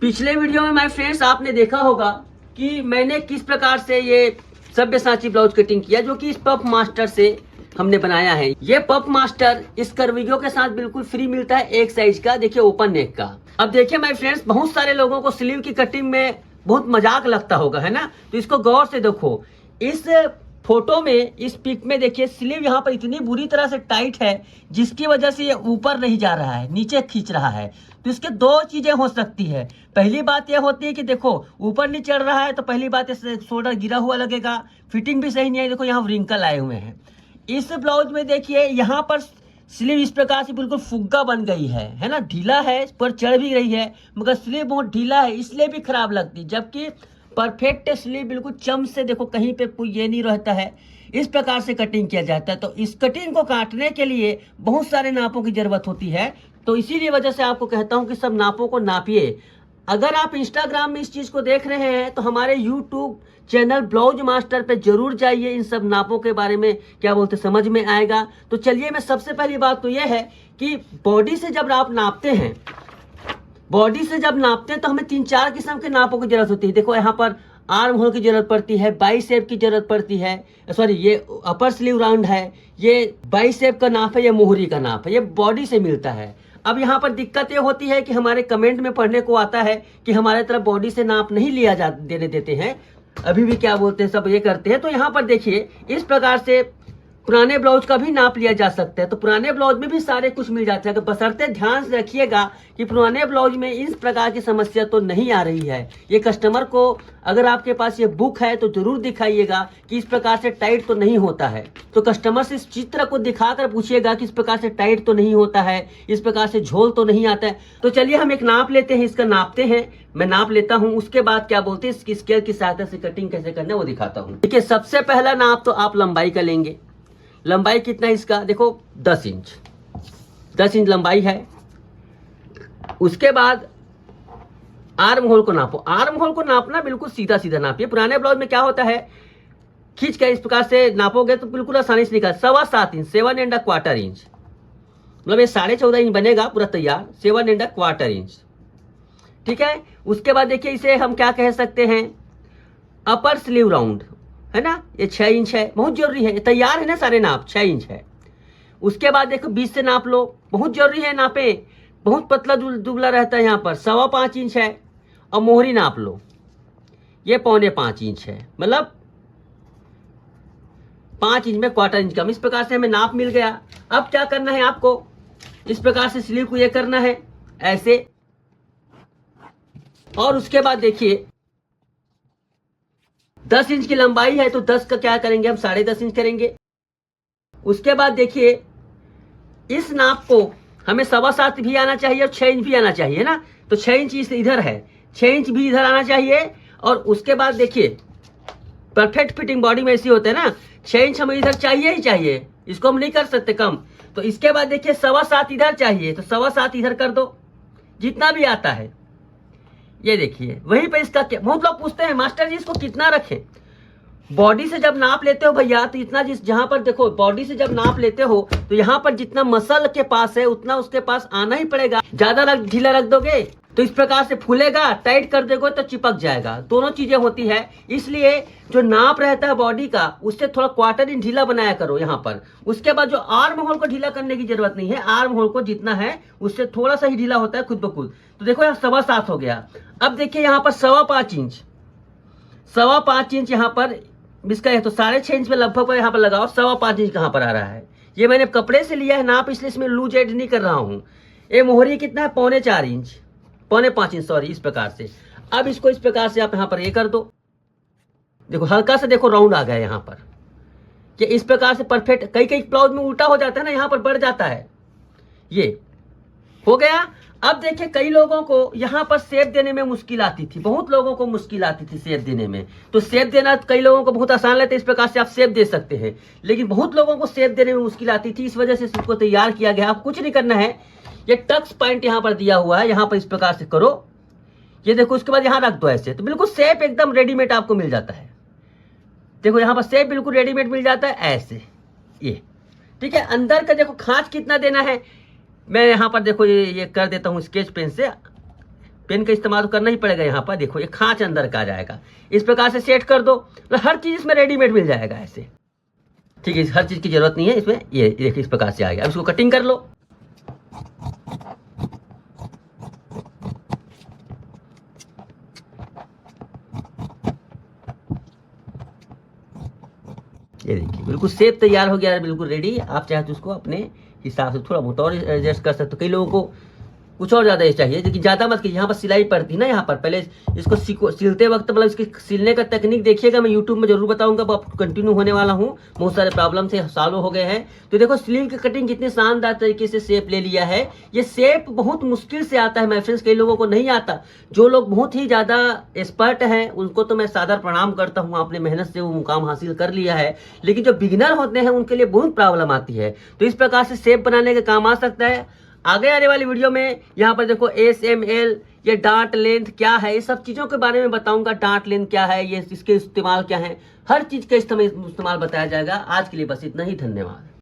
पिछले वीडियो में my friends आपने देखा होगा कि मैंने किस प्रकार से ये सब्यसाची ब्लाउज कटिंग किया, जो कि इस पफ मास्टर से हमने बनाया है। ये पफ मास्टर इस कर्विगो के साथ बिल्कुल फ्री मिलता है, एक साइज का, देखिए ओपन नेक का। अब देखिए माय फ्रेंड्स, बहुत सारे लोगों को स्लीव की कटिंग में बहुत मजाक लगता होगा, है ना। तो इसको गौर से देखो, इस फोटो में, इस पिक में देखिए स्लीव यहाँ पर इतनी बुरी तरह से टाइट है जिसकी वजह से ये ऊपर नहीं जा रहा है, नीचे खींच रहा है। तो इसके दो चीजें हो सकती है। पहली बात यह होती है कि देखो ऊपर नहीं चढ़ रहा है, तो पहली बात है शोल्डर गिरा हुआ लगेगा, फिटिंग भी सही नहीं है। देखो यहाँ रिंकल आए हुए हैं। इस ब्लाउज में देखिए यहाँ पर स्लीव इस प्रकार से बिल्कुल फुग्गा बन गई है ना, ढीला है, पर चढ़ भी रही है, मगर स्लीव बहुत ढीला है, इसलिए भी खराब लगती। जबकि परफेक्ट स्लीव बिल्कुल चम से देखो कहीं पे ये नहीं रहता है। इस प्रकार से कटिंग किया जाता है। तो इस कटिंग को काटने के लिए बहुत सारे नापों की जरूरत होती है। तो इसीलिए वजह से आपको कहता हूं कि सब नापों को नापिए। अगर आप इंस्टाग्राम में इस चीज को देख रहे हैं तो हमारे यूट्यूब चैनल ब्लाउज मास्टर पे जरूर जाइए, इन सब नापों के बारे में क्या बोलते समझ में आएगा। तो चलिए, मैं सबसे पहली बात तो यह है कि बॉडी से जब आप नापते हैं, तो हमें 3-4 किस्म के नापों की जरूरत होती है। देखो यहाँ पर आर्म होल की जरूरत पड़ती है, बाइसेप की जरूरत पड़ती है, सॉरी ये अपर स्लीव राउंड है, ये बाइसेप का नाप है, ये मोहरी का नाप है, ये बॉडी से मिलता है। अब यहाँ पर दिक्कत ये होती है कि हमारे कमेंट में पढ़ने को आता है कि हमारे तरफ बॉडी से नाप नहीं लिया देने देते हैं, अभी भी क्या बोलते हैं, सब ये करते हैं। तो यहाँ पर देखिए इस प्रकार से पुराने ब्लाउज का भी नाप लिया जा सकता है। तो पुराने ब्लाउज में भी सारे कुछ मिल जाता है। तो बशर्ते ध्यान से रखिएगा कि पुराने ब्लाउज में इस प्रकार की समस्या तो नहीं आ रही है। ये कस्टमर को, अगर आपके पास ये बुक है तो जरूर दिखाइएगा कि इस प्रकार से टाइट तो नहीं होता है। तो कस्टमर से इस चित्र को दिखाकर पूछिएगा कि इस प्रकार से टाइट तो नहीं होता है, इस प्रकार से झोल तो नहीं आता है। तो चलिए हम एक नाप लेते हैं, इसका नापते हैं। मैं नाप लेता हूँ, उसके बाद क्या बोलते हैं इसकी स्केल की सहायता से कटिंग कैसे करना है वो दिखाता हूँ। देखिए सबसे पहला नाप तो आप लंबाई का लेंगे। लंबाई कितना है इसका, देखो 10 इंच लंबाई है। उसके बाद आर्म होल को नापो। आर्म होल को नापना बिल्कुल सीधा सीधा नापिए। पुराने ब्लाउज में क्या होता है, खींच कर इस प्रकार से नापोगे तो बिल्कुल आसानी से निकल। 7.25 इंच, 7¼ इंच, मतलब ये 14.5 इंच बनेगा पूरा तैयार, 7¼ इंच, ठीक है। उसके बाद देखिए इसे हम क्या कह सकते हैं, अपर स्लीव राउंड, है ना, ये 6 इंच है, बहुत जरूरी है। तैयार है ना सारे नाप, 6 इंच है। उसके बाद देखो 20 से नाप लो, बहुत जरूरी है नापे, बहुत पतला दुबला रहता है यहाँ पर। 5.25 इंच है। और मोहरी नाप लो, ये 4.25 इंच है, मतलब 5 इंच में 1/4 इंच कम। इस प्रकार से हमें नाप मिल गया। अब क्या करना है आपको, इस प्रकार से स्लीव को ये करना है ऐसे। और उसके बाद देखिए 10 इंच की लंबाई है तो 10 का क्या करेंगे हम, 10.5 इंच करेंगे। उसके बाद देखिए इस नाप को हमें 7.25 भी आना चाहिए और 6 इंच भी आना चाहिए ना। तो 6 इंच इधर है, 6 इंच भी इधर आना चाहिए। और उसके बाद देखिए परफेक्ट फिटिंग बॉडी में ऐसी होता है ना, 6 इंच हमें इधर चाहिए ही चाहिए, इसको हम नहीं कर सकते कम। तो इसके बाद देखिए 7.25 इधर चाहिए, तो 7.25 इधर कर दो, जितना भी आता है। ये देखिए वहीं पे इसका क्या, बहुत लोग पूछते हैं मास्टर जी इसको कितना रखें। बॉडी से जब नाप लेते हो भैया तो इतना, जहां पर देखो बॉडी से जब नाप लेते हो तो यहाँ पर जितना मसल के पास है उतना उसके पास आना ही पड़ेगा। ज्यादा ढीला रख दोगे तो इस प्रकार से फूलेगा, टाइट कर दोगे तो चिपक जाएगा। दोनों चीजें होती है। इसलिए जो नाप रहता है बॉडी का उससे थोड़ा 1/4 इंच ढीला बनाया करो यहाँ पर। उसके बाद जो आर्म होल को ढीला करने की जरूरत नहीं है, आर्म होल को जितना है उससे थोड़ा सा ही ढीला होता है खुद ब खुद। तो देखो यहाँ 7.25 हो गया। अब देखिए यहाँ पर 5.25 इंच, 5.25 इंच यहाँ पर इसका है, तो 6.5 इंच में लगभग यहाँ पर लगाओ। 5.25 इंच कहाँ पर आ रहा है, ये मैंने कपड़े से लिया है नाप, इसलिए इसमें लूज एड नहीं कर रहा हूँ। ये मोहरी कितना है, 4.25 इंच, 4.25 इंच सॉरी, इस प्रकार से। अब इसको इस प्रकार से आप यहाँ पर ये कर दो, देखो हल्का से देखो राउंड आ गया यहाँ पर, कि इस प्रकार से परफेक्ट। कई ब्लाउज में उल्टा हो जाता है ना, यहाँ पर बढ़ जाता है, ये हो गया। अब देखिए कई लोगों को यहाँ पर शेप देने में मुश्किल आती थी, बहुत लोगों को मुश्किल आती थी शेप देने में। तो शेप देना कई लोगों को बहुत आसान लगता है, इस प्रकार से आप शेप दे सकते हैं। लेकिन बहुत लोगों को शेप देने में मुश्किल आती थी, इस वजह से इसको तैयार किया गया। आप कुछ नहीं करना है, ये टक्स पॉइंट यहाँ पर दिया हुआ है, यहाँ पर इस प्रकार से करो, ये देखो। उसके बाद यहाँ रख दो ऐसे, तो बिल्कुल शेप एकदम रेडीमेड आपको मिल जाता है। देखो यहाँ पर शेप बिल्कुल रेडीमेड मिल जाता है ऐसे, ये ठीक है। अंदर का देखो खांच कितना देना है, मैं यहाँ पर देखो ये कर देता हूँ स्केच पेन से, पेन का इस्तेमाल तो करना ही पड़ेगा। यहाँ पर देखो ये खांच अंदर का आ जाएगा, इस प्रकार से सेट कर दो, मतलब हर चीज इसमें रेडीमेड मिल जाएगा ऐसे। ठीक है, हर चीज की जरूरत नहीं है इसमें। ये देखिए इस प्रकार से आ गया। अब इसको कटिंग कर लो। ये देखिए बिल्कुल शेप तैयार हो गया है, बिल्कुल रेडी। आप चाहे तो उसको अपने हिसाब से थोड़ा बहुत और एडजस्ट कर सकते हो। कई लोगों को कुछ और ज्यादा चाहिए, लेकिन ज्यादा मत कीजिए। यहाँ पर सिलाई पड़ती है ना, यहाँ पर पहले इसको सिलते वक्त मतलब इसकी सिलने का तकनीक देखिएगा, मैं यूट्यूब में जरूर बताऊंगा। अब कंटिन्यू होने वाला हूँ, बहुत सारे प्रॉब्लम से सालों हो गए हैं। तो देखो स्लीव की कटिंग कितनी शानदार तरीके से शेप ले लिया है। ये शेप बहुत मुश्किल से आता है माय फ्रेंड्स, कई लोगों को नहीं आता। जो लोग बहुत ही ज्यादा एक्सपर्ट हैं उनको तो मैं सादर प्रणाम करता हूँ, आपने मेहनत से वो मुकाम हासिल कर लिया है। लेकिन जो बिगिनर होते हैं उनके लिए बहुत प्रॉब्लम आती है। तो इस प्रकार से शेप बनाने के काम आ सकता है। आगे आने वाली वीडियो में यहाँ पर देखो SML, ये डार्ट लेंथ क्या है, ये सब चीजों के बारे में बताऊंगा। डार्ट लेंथ क्या है, ये इसके इस्तेमाल क्या है, हर चीज का इस्तेमाल बताया जाएगा। आज के लिए बस इतना ही, धन्यवाद।